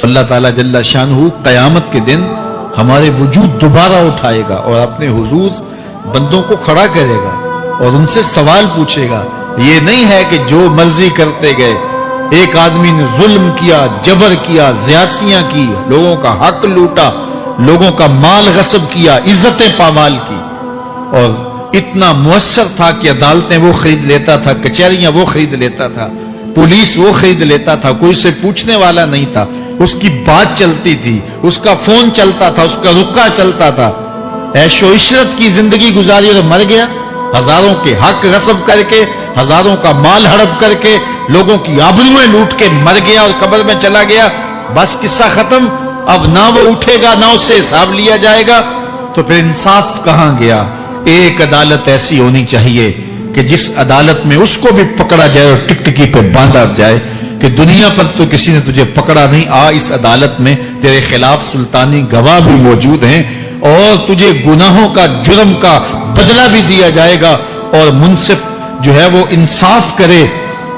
اللہ تعالیٰ جل شانہ قیامت کے دن ہمارے وجود دوبارہ اٹھائے گا اور اپنے حضور بندوں کو کھڑا کرے گا اور ان سے سوال پوچھے گا. یہ نہیں ہے کہ جو مرضی کرتے گئے. ایک آدمی نے ظلم کیا، جبر کیا، زیادتیاں کی، لوگوں کا حق لوٹا، لوگوں کا مال غصب کیا، عزتیں پامال کی، اور اتنا مؤثر تھا کہ عدالتیں وہ خرید لیتا تھا، کچہریاں وہ خرید لیتا تھا، پولیس وہ خرید لیتا تھا، کوئی سے پوچھنے والا نہیں تھا. اس کی بات چلتی تھی، اس کا فون چلتا تھا، اس کا رکا چلتا تھا. عیش و عشرت کی زندگی گزاری اور مر گیا. ہزاروں کے حق غصب کر کے، ہزاروں کا مال ہڑپ کر کے، لوگوں کی آبروئیں لوٹ کے مر گیا اور قبر میں چلا گیا. بس قصہ ختم. اب نہ وہ اٹھے گا نہ اس سے حساب لیا جائے گا. تو پھر انصاف کہاں گیا؟ ایک عدالت ایسی ہونی چاہیے کہ جس عدالت میں اس کو بھی پکڑا جائے اور ٹکٹکی پہ باندھا جائے کہ دنیا پر تو کسی نے تجھے پکڑا نہیں، آ اس عدالت میں تیرے خلاف سلطانی گواہ بھی موجود ہیں اور تجھے گناہوں کا، جرم کا بدلہ بھی دیا جائے گا. اور منصف جو ہے وہ انصاف کرے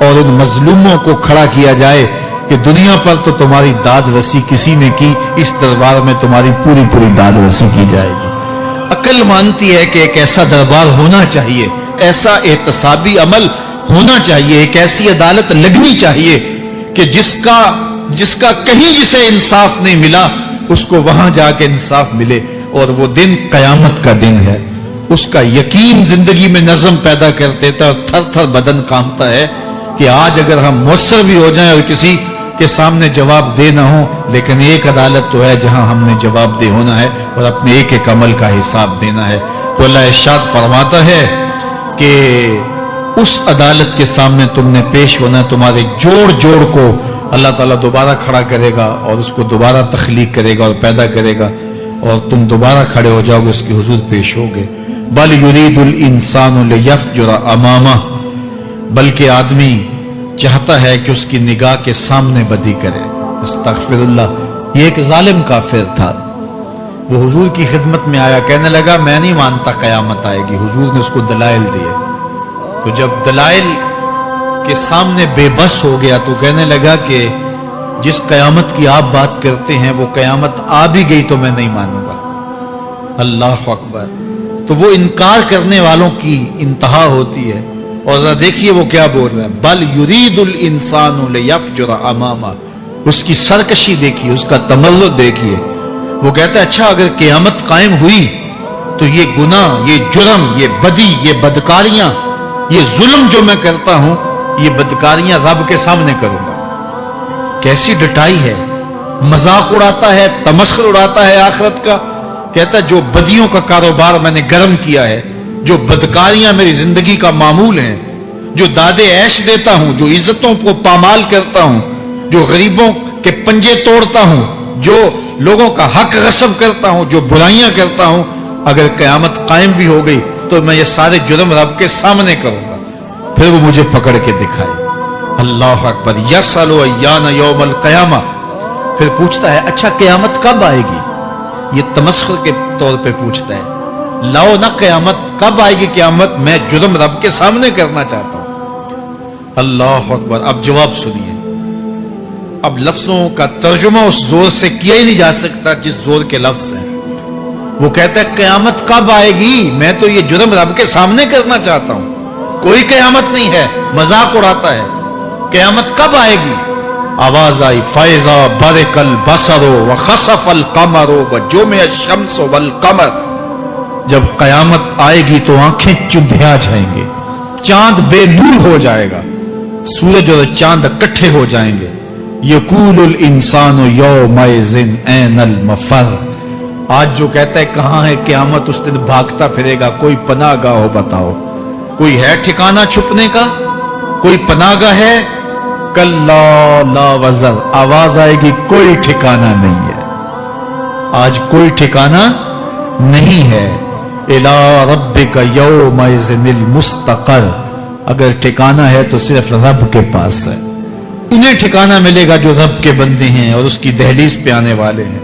اور ان مظلوموں کو کھڑا کیا جائے کہ دنیا پر تو تمہاری داد رسی کسی نے کی، اس دربار میں تمہاری پوری پوری داد رسی کی جائے گی. عقل مانتی ہے کہ ایک ایسا دربار ہونا چاہیے، ایسا احتسابی عمل ہونا چاہیے، ایک ایسی عدالت لگنی چاہیے کہ جس کا کہیں جسے انصاف نہیں ملا اس کو وہاں جا کے انصاف ملے. اور وہ دن قیامت کا دن ہے. اس کا یقین زندگی میں نظم پیدا کر دیتا ہے اور تھر تھر بدن کانپتا ہے کہ آج اگر ہم مؤثر بھی ہو جائیں اور کسی کے سامنے جواب دے نہ ہو، لیکن ایک عدالت تو ہے جہاں ہم نے جواب دے ہونا ہے اور اپنے ایک ایک عمل کا حساب دینا ہے. تو اللہ ارشاد فرماتا ہے کہ اس عدالت کے سامنے تم نے پیش ہونا، تمہارے جوڑ جوڑ کو اللہ تعالیٰ دوبارہ کھڑا کرے گا اور اس کو دوبارہ تخلیق کرے گا اور پیدا کرے گا اور تم دوبارہ کھڑے ہو جاؤ گے، اس کے حضور پیش ہوگے. بل یرید الانسان لیفجر امامہ، بلکہ آدمی چاہتا ہے کہ اس کی نگاہ کے سامنے بدی کرے. استغفر اللہ. یہ ایک ظالم کافر تھا، وہ حضور کی خدمت میں آیا، کہنے لگا میں نہیں مانتا قیامت آئے گی. حضور نے اس کو دلائل دیے. تو جب دلائل کے سامنے بے بس ہو گیا تو کہنے لگا کہ جس قیامت کی آپ بات کرتے ہیں وہ قیامت آ بھی گئی تو میں نہیں مانوں گا. اللہ اکبر. تو وہ انکار کرنے والوں کی انتہا ہوتی ہے. اور ذرا دیکھیے وہ کیا بول رہا ہے، بل یرید الانسان لیفجر امامہ. اس کی سرکشی دیکھیے، اس کا تمرد دیکھیے. وہ کہتا ہے اچھا اگر قیامت قائم ہوئی تو یہ گناہ، یہ جرم، یہ بدی، یہ بدکاریاں، یہ ظلم جو میں کرتا ہوں، یہ بدکاریاں رب کے سامنے کروں گا. کیسی ڈٹائی ہے. مذاق اڑاتا ہے، تمسخر اڑاتا ہے آخرت کا. کہتا ہے جو بدیوں کا کاروبار میں نے گرم کیا ہے، جو بدکاریاں میری زندگی کا معمول ہیں، جو دادے عیش دیتا ہوں، جو عزتوں کو پامال کرتا ہوں، جو غریبوں کے پنجے توڑتا ہوں، جو لوگوں کا حق غصب کرتا ہوں، جو برائیاں کرتا ہوں، اگر قیامت قائم بھی ہو گئی تو میں یہ سارے جرم رب کے سامنے کروں گا. پھر وہ مجھے پکڑ کے دکھائے. اللہ اکبر. یسأل ایان یوم القیامہ. پھر پوچھتا ہے اچھا قیامت کب آئے گی. یہ تمسخر کے طور پہ پوچھتا ہے، لاؤ نہ قیامت، کب آئے گی قیامت، میں جرم رب کے سامنے کرنا چاہتا ہوں. اللہ اکبر. اب جواب سنیے. اب لفظوں کا ترجمہ اس زور سے کیا ہی نہیں جا سکتا جس زور کے لفظ ہیں. وہ کہتا ہے قیامت کب آئے گی، میں تو یہ جرم رب کے سامنے کرنا چاہتا ہوں. کوئی قیامت نہیں ہے، مذاق اڑاتا ہے. قیامت کب آئے گی؟ آواز آئی فائزہ برق البصر وخسف القمر وجمع الشمس والقمر. جب قیامت آئے گی تو آنکھیں چندھیا جائیں گے، چاند بے نور ہو جائے گا، سورج اور چاند اکٹھے ہو جائیں گے. یقول الانسان یومئذ این المفر. آج جو کہتا ہے کہاں ہے قیامت، اس دن بھاگتا پھرے گا. کوئی پناہ گاہ ہو بتاؤ، کوئی ہے ٹھکانہ چھپنے کا، کوئی پناہ گاہ ہے؟ کلا لا وزر. آواز آئے گی کوئی ٹھکانہ نہیں ہے. آج کوئی ٹھکانہ نہیں ہے. الی ربک یومئذ المستقر. اگر ٹھکانہ ہے تو صرف رب کے پاس ہے. انہیں ٹھکانہ ملے گا جو رب کے بندے ہیں اور اس کی دہلیز پہ آنے والے ہیں.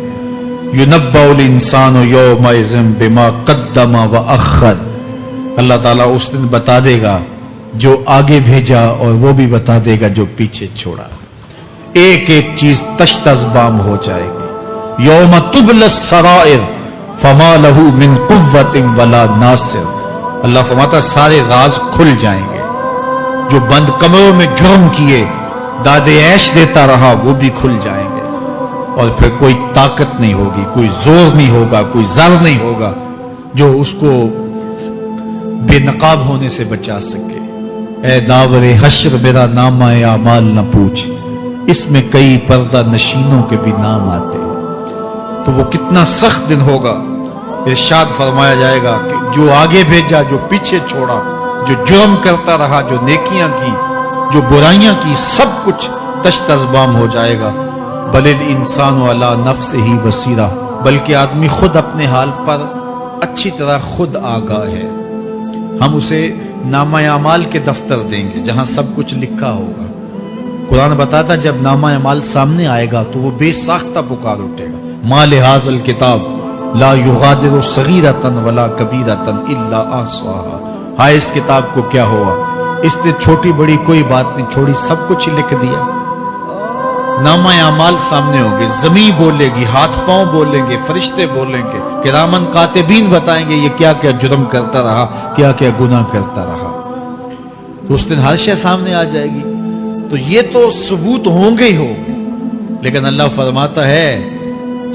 یُنَبَّأُ الْإِنسَانُ يَوْمَئِذٍ بِمَا قَدَّمَ وَأَخَّرَ. اللہ تعالیٰ اس دن بتا دے گا جو آگے بھیجا اور وہ بھی بتا دے گا جو پیچھے چھوڑا. ایک ایک چیز تشت ازبام ہو جائے گی. یوم تبل السرائر فما لہ من قوت ولا ناصر. اللہ فرماتا سارے راز کھل جائیں گے. جو بند کمروں میں جرم کیے داد عیش دیتا رہا وہ بھی کھل جائیں گے. اور پھر کوئی طاقت نہیں ہوگی, کوئی زور نہیں ہوگا, کوئی زر نہیں ہوگا جو اس کو بے نقاب ہونے سے بچا سکے. اے داور حشر میرا نامہ اعمال نہ پوچھ, اس میں کئی پردہ نشینوں کے بھی نام آتے ہیں. تو وہ کتنا سخت دن ہوگا. ارشاد فرمایا جائے گا کہ جو آگے بھیجا, جو پیچھے چھوڑا, جو جرم کرتا رہا, جو نیکیاں کی, جو برائیاں کی, سب کچھ تشت ازبام ہو جائے گا. بل الانسان علی نفسہ بصیرہ, بلکہ آدمی خود اپنے حال پر اچھی طرح خود آگاہ ہے. ہم اسے نامہ اعمال کے دفتر دیں گے جہاں سب کچھ لکھا ہوگا. قرآن بتاتا جب نامہ اعمال سامنے آئے گا تو وہ بے ساختہ پکار اٹھے گا, ما لہذا الکتاب لا یغادر صغیرۃ ولا کبیرۃ الا احصاها. ہائے اس کتاب کو کیا ہوا, اس نے چھوٹی بڑی کوئی بات نہیں چھوڑی, سب کچھ لکھ دیا. نامہ اعمال سامنے ہوگے, زمین بولے گی, ہاتھ پاؤں بولیں گے, فرشتے بولیں گے, کرامن کاتبین بتائیں گے یہ کیا کیا جرم کرتا رہا, کیا کیا گناہ کرتا رہا. تو اس دن ہر شے سامنے آ جائے گی. تو یہ تو ثبوت ہوں گے ہی ہوں گے, لیکن اللہ فرماتا ہے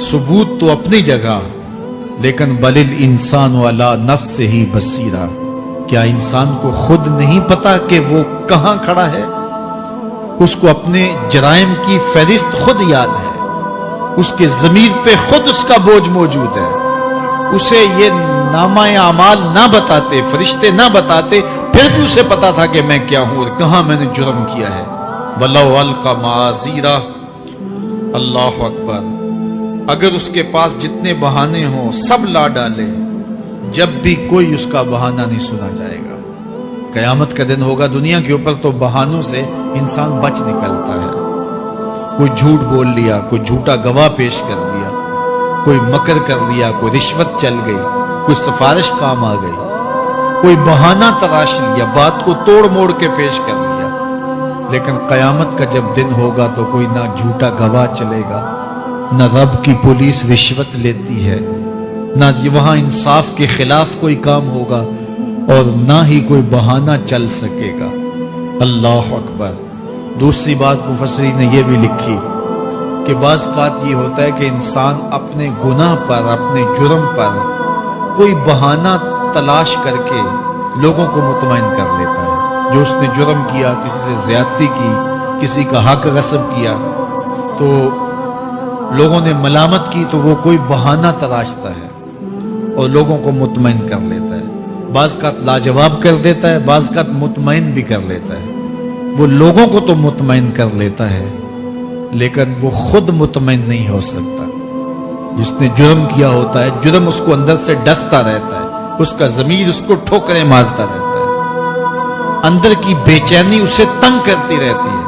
ثبوت تو اپنی جگہ, لیکن بل الانسان علی نفسہ بصیرہ. کیا انسان کو خود نہیں پتا کہ وہ کہاں کھڑا ہے؟ اس کو اپنے جرائم کی فہرست خود یاد ہے, اس کے ضمیر پہ خود اس کا بوجھ موجود ہے. اسے یہ نامہ اعمال نہ بتاتے, فرشتے نہ بتاتے, پھر بھی اسے پتا تھا کہ میں کیا ہوں اور کہاں میں نے جرم کیا ہے. وَلَوْ أَلْقَى مَعَاذِيرَهُ, اللہ اکبر. اگر اس کے پاس جتنے بہانے ہوں سب لا ڈالے, جب بھی کوئی اس کا بہانہ نہیں سنا جائے گا. قیامت کا دن ہوگا, دنیا کے اوپر تو بہانوں سے انسان بچ نکلتا ہے. کوئی جھوٹ بول لیا, کوئی جھوٹا گواہ پیش کر دیا, کوئی مکر کر لیا, کوئی رشوت چل گئی, کوئی سفارش کام آ گئی, کوئی بہانہ تراش لیا, بات کو توڑ موڑ کے پیش کر لیا. لیکن قیامت کا جب دن ہوگا تو کوئی نہ جھوٹا گواہ چلے گا, نہ رب کی پولیس رشوت لیتی ہے, نہ وہاں انصاف کے خلاف کوئی کام ہوگا, اور نہ ہی کوئی بہانہ چل سکے گا. اللہ اکبر. دوسری بات مفسرین نے یہ بھی لکھی کہ بعض اوقات یہ ہوتا ہے کہ انسان اپنے گناہ پر, اپنے جرم پر کوئی بہانہ تلاش کر کے لوگوں کو مطمئن کر لیتا ہے. جو اس نے جرم کیا, کسی سے زیادتی کی, کسی کا حق غصب کیا, تو لوگوں نے ملامت کی تو وہ کوئی بہانہ تلاشتا ہے اور لوگوں کو مطمئن کر لیتا ہے. بعض کا لاجواب کر دیتا ہے, بعض کا مطمئن بھی کر لیتا ہے. وہ لوگوں کو تو مطمئن کر لیتا ہے لیکن وہ خود مطمئن نہیں ہو سکتا. جس نے جرم کیا ہوتا ہے, جرم اس کو اندر سے ڈستا رہتا ہے, اس کا ضمیر اس کو ٹھوکریں مارتا رہتا ہے, اندر کی بے چینی اسے تنگ کرتی رہتی ہے.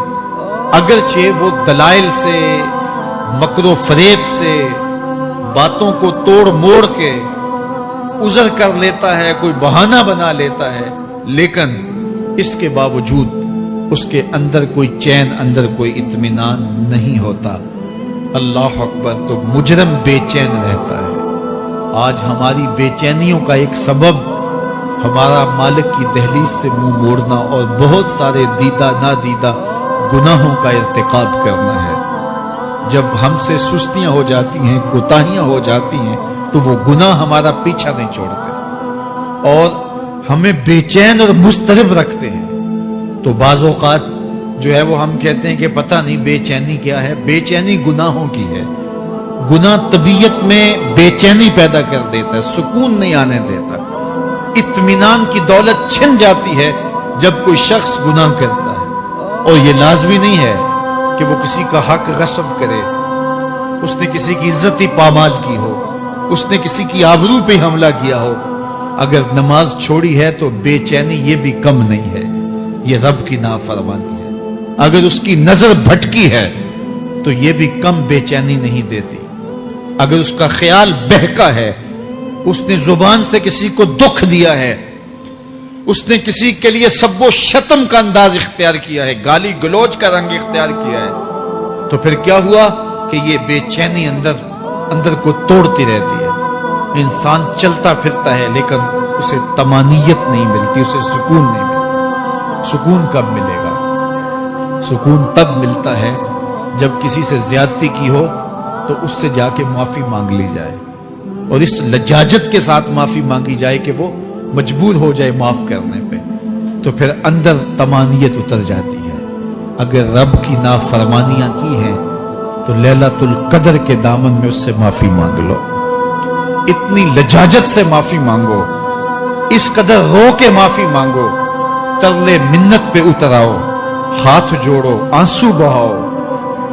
اگرچہ وہ دلائل سے, مکر و فریب سے, باتوں کو توڑ موڑ کے عذر کر لیتا ہے, کوئی بہانہ بنا لیتا ہے, لیکن اس کے باوجود اس کے اندر کوئی چین, اندر کوئی اطمینان نہیں ہوتا. اللہ اکبر. تو مجرم بے چین رہتا ہے. آج ہماری بے چینیوں کا ایک سبب ہمارا مالک کی دہلیز سے منہ موڑنا اور بہت سارے دیدہ نادیدہ گناہوں کا ارتکاب کرنا ہے. جب ہم سے سستیاں ہو جاتی ہیں, کوتاہیاں ہو جاتی ہیں, تو وہ گناہ ہمارا پیچھا نہیں چھوڑتے اور ہمیں بے چین اور مضطرب رکھتے ہیں. تو بعض اوقات جو ہے وہ ہم کہتے ہیں کہ پتہ نہیں بے چینی کیا ہے. بے چینی گناہوں کی ہے. گناہ طبیعت میں بے چینی پیدا کر دیتا ہے, سکون نہیں آنے دیتا. اطمینان کی دولت چھن جاتی ہے جب کوئی شخص گناہ کرتا ہے. اور یہ لازمی نہیں ہے کہ وہ کسی کا حق غصب کرے, اس نے کسی کی عزت ہی پامال کی ہو, اس نے کسی کی آبرو پہ حملہ کیا ہو. اگر نماز چھوڑی ہے تو بے چینی یہ بھی کم نہیں ہے, یہ رب کی نافرمانی ہے. اگر اس کی نظر بھٹکی ہے تو یہ بھی کم بے چینی نہیں دیتی. اگر اس کا خیال بہکا ہے, اس نے زبان سے کسی کو دکھ دیا ہے, اس نے کسی کے لیے سب و شتم کا انداز اختیار کیا ہے, گالی گلوچ کا رنگ اختیار کیا ہے, تو پھر کیا ہوا کہ یہ بے چینی اندر کو توڑتی رہتی ہے. انسان چلتا پھرتا ہے لیکن اسے طمانینت نہیں ملتی، اسے سکون نہیں ملتا. سکون کب ملے گا؟ سکون تب ملتا ہے جب کسی سے زیادتی کی ہو تو اس سے جا کے معافی مانگ لی جائے، اور اس لجاجت کے ساتھ معافی مانگی جائے کہ وہ مجبور ہو جائے معاف کرنے پہ، تو پھر اندر طمانینت اتر جاتی ہے. اگر رب کی نافرمانیاں کی ہیں تو لیلۃ القدر کے دامن میں اس سے معافی مانگ لو، اتنی لجاجت سے معافی مانگو، اس قدر رو کے معافی مانگو، ترلے منت پہ اتر آؤ، ہاتھ جوڑو، آنسو بہاؤ،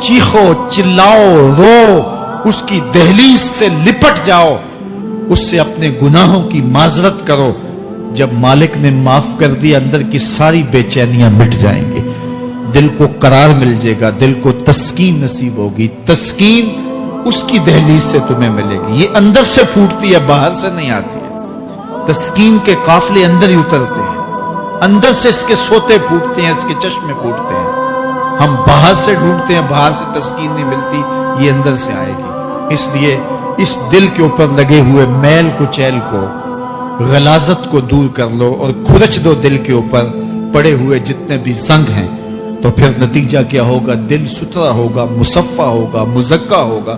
چیخو، چلاؤ، رو، اس کی دہلیز سے لپٹ جاؤ، اس سے اپنے گناہوں کی معذرت کرو. جب مالک نے معاف کر دیا اندر کی ساری بے چینیاں مٹ جائیں گے، دل کو قرار مل جائے گا، دل کو تسکین نصیب ہوگی. تسکین اس کی دہلیز سے تمہیں ملے گی، یہ اندر سے پھوٹتی ہے، باہر سے نہیں آتی ہے. تسکین کے قافلے اندر ہی اترتے ہیں، اندر سے اس کے سوتے پھوٹتے ہیں، اس کے چشمے پھوٹتے ہیں. ہم باہر سے ڈھونڈتے ہیں، باہر سے تسکین نہیں ملتی، یہ اندر سے آئے گی. اس لیے اس دل کے اوپر لگے ہوئے میل کچیل کو، غلاظت کو دور کر لو اور کھرچ دو دل کے اوپر پڑے ہوئے جتنے بھی زنگ ہیں. تو پھر نتیجہ کیا ہوگا؟ دل ستھرا ہوگا، مصفا ہوگا، مزکا ہوگا،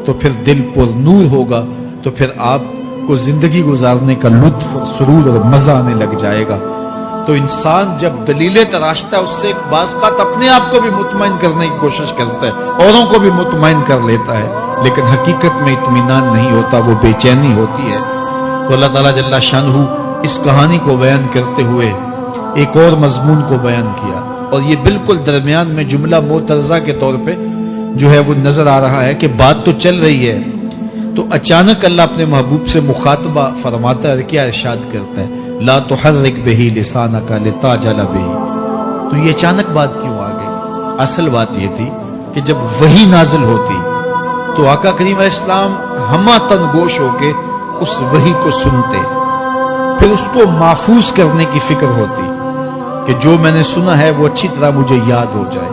تو پھر دل پر نور ہوگا، تو پھر آپ کو زندگی گزارنے کا لطف اور سرور اور مزہ آنے لگ جائے گا. تو انسان جب دلیلیں تراشتا ہے اس سے بعض اوقات اپنے آپ کو بھی مطمئن کرنے کی کوشش کرتا ہے، اوروں کو بھی مطمئن کر لیتا ہے، لیکن حقیقت میں اطمینان نہیں ہوتا، وہ بے چینی ہوتی ہے. تو اللہ تعالیٰ جل شانہ اس کہانی کو بیان کرتے ہوئے ایک اور مضمون کو بیان کیا، اور یہ بالکل درمیان میں جملہ معترضہ کے طور پہ جو ہے وہ نظر آ رہا ہے کہ بات تو چل رہی ہے، تو اچانک اللہ اپنے محبوب سے مخاطبہ فرماتا ہے، کیا ارشاد کرتا ہے؟ لا تحرک بہ لسانک لتعجل بہ. تو یہ اچانک بات کیوں آ گئی؟ اصل بات یہ تھی کہ جب وحی نازل ہوتی تو آقا کریم علیہ السلام ہمہ تن گوش ہو کے اس وحی کو سنتے، پھر اس کو محفوظ کرنے کی فکر ہوتی کہ جو میں نے سنا ہے وہ اچھی طرح مجھے یاد ہو جائے.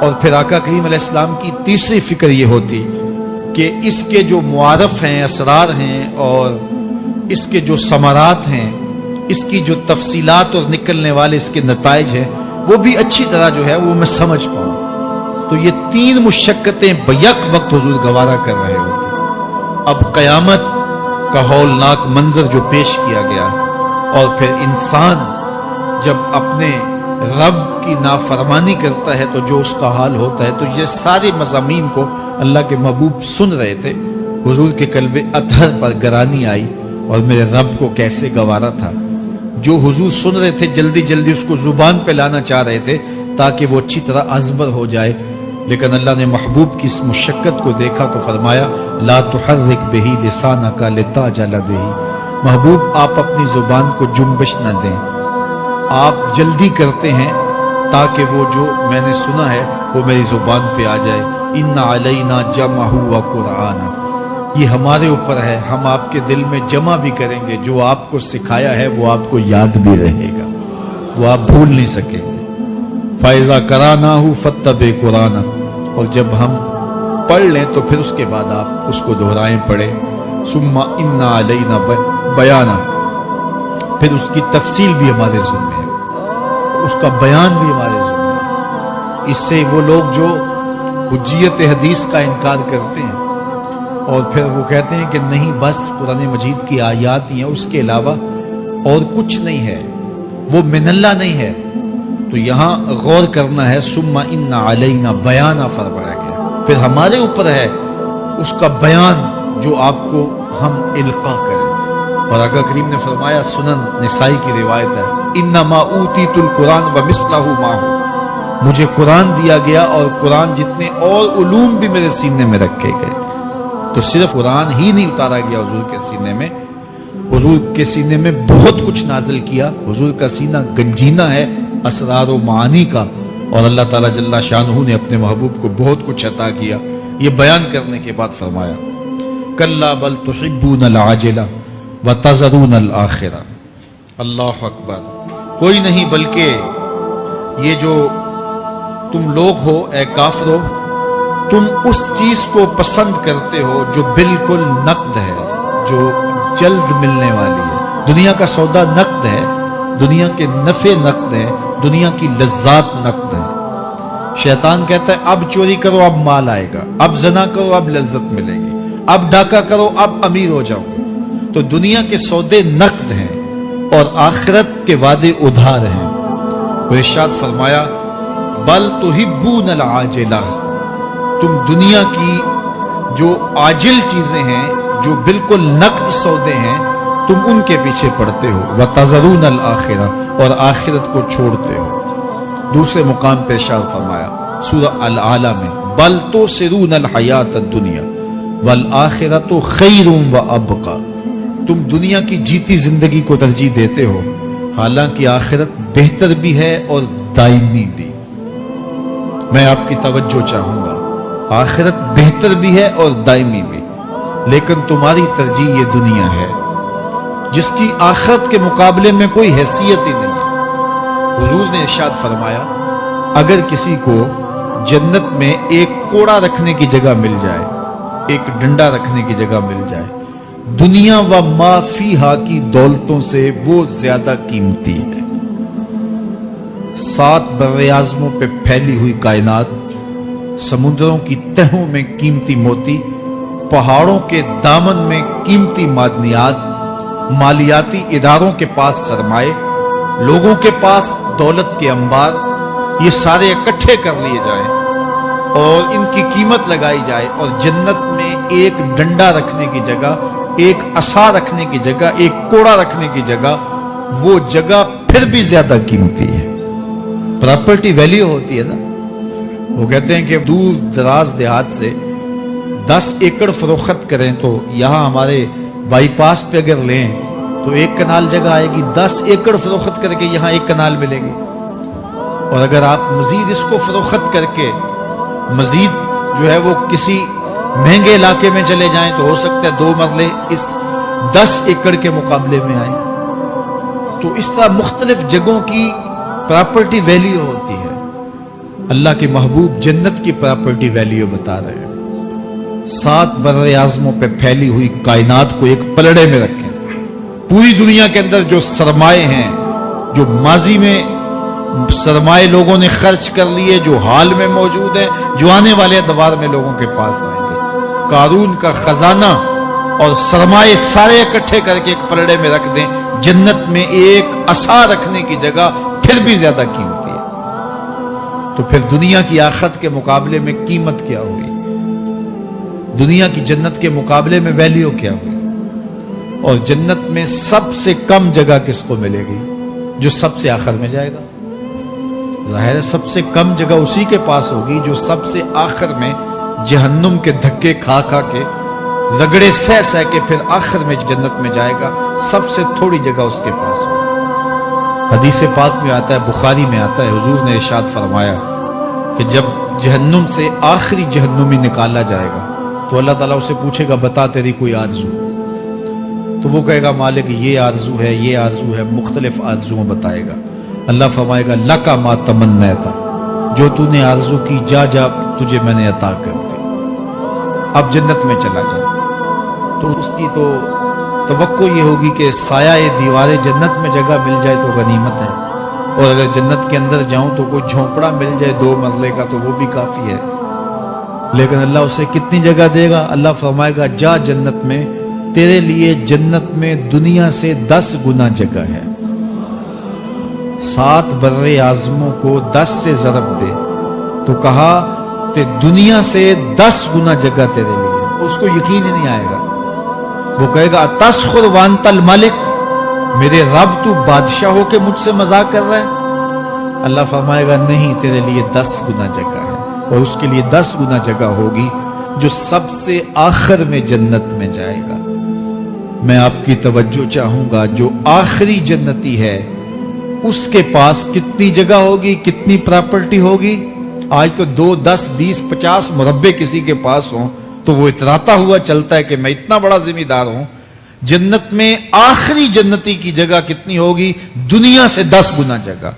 اور پھر آقا کریم علیہ السلام کی تیسری فکر یہ ہوتی کہ اس کے جو معارف ہیں، اسرار ہیں، اور اس کے جو ثمرات ہیں، اس کی جو تفصیلات اور نکلنے والے اس کے نتائج ہیں، وہ بھی اچھی طرح جو ہے وہ میں سمجھ پاؤں. تو یہ تین مشقتیں بیک وقت حضور گوارا کر رہے ہوتے. اب قیامت کا ہولناک منظر جو پیش کیا گیا، اور پھر انسان جب اپنے رب کی نافرمانی کرتا ہے تو جو اس کا حال ہوتا ہے، تو یہ سارے مضامین کو اللہ کے محبوب سن رہے تھے. حضور کے قلب اطہر پر گرانی آئی، اور میرے رب کو کیسے گوارا تھا. جو حضور سن رہے تھے جلدی جلدی اس کو زبان پہ لانا چاہ رہے تھے تاکہ وہ اچھی طرح ازبر ہو جائے، لیکن اللہ نے محبوب کی اس مشقت کو دیکھا تو فرمایا لا تحرک بہ لسانک لتعجل بہ. محبوب آپ اپنی زبان کو جنبش نہ دیں، آپ جلدی کرتے ہیں تاکہ وہ جو میں نے سنا ہے وہ میری زبان پہ آ جائے. ان علینا جمعہ وقرآن، یہ ہمارے اوپر ہے، ہم آپ کے دل میں جمع بھی کریں گے، جو آپ کو سکھایا ہے وہ آپ کو یاد بھی رہے گا، وہ آپ بھول نہیں سکیں گے. فَإِذَا قَرَأْنَاهُ فَاتَّبِعْ قُرْآنَهُ، اور جب ہم پڑھ لیں تو پھر اس کے بعد آپ اس کو دہرائیں پڑھیں. ثُمَّ إِنَّ عَلَيْنَا بَيَانَهُ، پھر اس کی تفصیل بھی ہمارے ذمہ ہے، اس کا بیان بھی ہمارے ذمہ ہے. اس سے وہ لوگ جو حجیت حدیث کا انکار کرتے ہیں اور پھر وہ کہتے ہیں کہ نہیں بس قرآن مجید کی آیات ہی ہیں، اس کے علاوہ اور کچھ نہیں ہے، وہ من اللہ نہیں ہے، تو یہاں غور کرنا ہے. ثم ان علینا بیانا فرمایا گیا، پھر ہمارے اوپر ہے اس کا بیان جو آپ کو ہم القا کریں. اور آقا کریم نے فرمایا، سنن نسائی کی روایت ہے، انما اوتیت القرآن ومثلہ معہ، مجھے قرآن دیا گیا اور قرآن جتنے اور علوم بھی میرے سینے میں رکھے گئے. تو صرف قرآن ہی نہیں اتارا گیا حضور کے سینے میں، حضور کے سینے میں بہت کچھ نازل کیا. حضور کا سینہ گنجینہ ہے اسرار و معانی کا، اور اللہ تعالیٰ جل شانہ نے اپنے محبوب کو بہت کچھ عطا کیا. یہ بیان کرنے کے بعد فرمایا کلا بل تحبون العاجلہ وتذرون الآخرہ. اللہ اکبر. کوئی نہیں بلکہ یہ جو تم لوگ ہو اے کافرو، تم اس چیز کو پسند کرتے ہو جو بالکل نقد ہے، جو جلد ملنے والی ہے۔ دنیا کا سودا نقد ہے، دنیا کے نفع نقد ہے، دنیا کی لذات نقد ہے۔ شیطان کہتا ہے اب چوری کرو اب مال آئے گا، اب زنا کرو اب لذت ملے گی، اب ڈاکہ کرو اب امیر ہو جاؤ۔ تو دنیا کے سودے نقد ہیں اور آخرت کے وعدے ادھار ہیں۔ اور ارشاد فرمایا بل تحبون العاجلہ، تم دنیا کی جو عاجل چیزیں ہیں، جو بالکل نقد سودے ہیں، تم ان کے پیچھے پڑتے ہو، وتذرون الآخرہ، اور آخرت کو چھوڑتے ہو۔ دوسرے مقام پہ ارشاد فرمایا سورہ الاعلی میں بل تؤثرون الحیات الدنیا والآخرۃ خیر وابقی، تم دنیا کی جیتی زندگی کو ترجیح دیتے ہو، حالانکہ آخرت بہتر بھی ہے اور دائمی بھی۔ میں آپ کی توجہ چاہوں گا، آخرت بہتر بھی ہے اور دائمی بھی، لیکن تمہاری ترجیح یہ دنیا ہے جس کی آخرت کے مقابلے میں کوئی حیثیت ہی نہیں ہے۔ حضور نے ارشاد فرمایا اگر کسی کو جنت میں ایک کوڑا رکھنے کی جگہ مل جائے، ایک ڈنڈا رکھنے کی جگہ مل جائے، دنیا و ما فیہا کی دولتوں سے وہ زیادہ قیمتی ہے۔ 7 براعظموں پہ پھیلی ہوئی کائنات، سمندروں کی تہوں میں قیمتی موتی، پہاڑوں کے دامن میں قیمتی معدنیات، مالیاتی اداروں کے پاس سرمائے، لوگوں کے پاس دولت کے انبار، یہ سارے اکٹھے کر لیے جائیں اور ان کی قیمت لگائی جائے، اور جنت میں ایک ڈنڈا رکھنے کی جگہ، ایک عصا رکھنے کی جگہ، ایک کوڑا رکھنے کی جگہ، وہ جگہ پھر بھی زیادہ قیمتی ہے۔ پراپرٹی ویلیو ہوتی ہے نا، وہ کہتے ہیں کہ دور دراز دیہات سے 10 ایکڑ فروخت کریں تو یہاں ہمارے بائی پاس پہ اگر لیں تو 1 کنال جگہ آئے گی، 10 ایکڑ فروخت کر کے یہاں 1 کنال ملے گی۔ اور اگر آپ مزید اس کو فروخت کر کے مزید جو ہے وہ کسی مہنگے علاقے میں چلے جائیں تو ہو سکتا ہے 2 مرلے اس 10 ایکڑ کے مقابلے میں آئیں۔ تو اس طرح مختلف جگہوں کی پراپرٹی ویلیو ہوتی ہے۔ اللہ کے محبوب جنت کی پراپرٹی ویلیو بتا رہے ہیں۔ 7 براعظموں پہ پھیلی ہوئی کائنات کو ایک پلڑے میں رکھیں، پوری دنیا کے اندر جو سرمائے ہیں، جو ماضی میں سرمائے لوگوں نے خرچ کر لیے، جو حال میں موجود ہیں، جو آنے والے ادوار میں لوگوں کے پاس آئیں گے، قارون کا خزانہ اور سرمائے سارے اکٹھے کر کے ایک پلڑے میں رکھ دیں، جنت میں ایک عصا رکھنے کی جگہ پھر بھی زیادہ قیمتی ہے۔ تو پھر دنیا کی آخرت کے مقابلے میں قیمت کیا ہوئی؟ دنیا کی جنت کے مقابلے میں ویلیو کیا ہوئی؟ اور جنت میں سب سے کم جگہ کس کو ملے گی؟ جو سب سے آخر میں جائے گا۔ ظاہر ہے سب سے کم جگہ اسی کے پاس ہوگی جو سب سے آخر میں جہنم کے دھکے کھا کھا کے، رگڑے سہ سہ کے پھر آخر میں جنت میں جائے گا۔ سب سے تھوڑی جگہ اس کے پاس ہوگی۔ حدیث پاک میں آتا ہے، بخاری میں آتا ہے، حضور نے ارشاد فرمایا کہ جب جہنم سے آخری جہنمی نکالا جائے گا تو اللہ تعالیٰ اسے پوچھے گا بتا تیری کوئی آرزو؟ تو وہ کہے گا مالک یہ آرزو ہے، یہ آرزو ہے، مختلف آرزویں بتائے گا۔ اللہ فرمائے گا لکا ما تمنیت، جو تو نے آرزو کی جا جا تجھے میں نے عطا کر دی، اب جنت میں چلا جا۔ تو اس کی تو توقع یہ ہوگی کہ سایہ دیوار جنت میں جگہ مل جائے تو غنیمت ہے، اور اگر جنت کے اندر جاؤں تو کوئی جھونپڑا مل جائے 2 مرلے کا تو وہ بھی کافی ہے۔ لیکن اللہ اسے کتنی جگہ دے گا؟ اللہ فرمائے گا جا جنت میں، تیرے لیے جنت میں دنیا سے 10 گنا جگہ ہے۔ 7 براعظموں کو 10 سے ضرب دے تو کہا کہ دنیا سے 10 گنا جگہ تیرے لیے۔ اس کو یقین ہی نہیں آئے گا، وہ کہے گا تسخر وانت الملک، میرے رب تو بادشاہ ہو کے مجھ سے مذاق کر رہا ہے؟ اللہ فرمائے گا نہیں، تیرے لیے 10 گنا جگہ ہے، اور اس کے لیے 10 گنا جگہ ہوگی جو سب سے آخر میں جنت میں جائے گا۔ میں آپ کی توجہ چاہوں گا، جو آخری جنتی ہے اس کے پاس کتنی جگہ ہوگی، کتنی پراپرٹی ہوگی؟ آج تو 2 10 20 50 مربے کسی کے پاس ہوں تو وہ اتراتا ہوا چلتا ہے کہ میں اتنا بڑا ذمہ دار ہوں۔ جنت میں آخری جنتی کی جگہ کتنی ہوگی؟ دنیا سے 10 گنا جگہ۔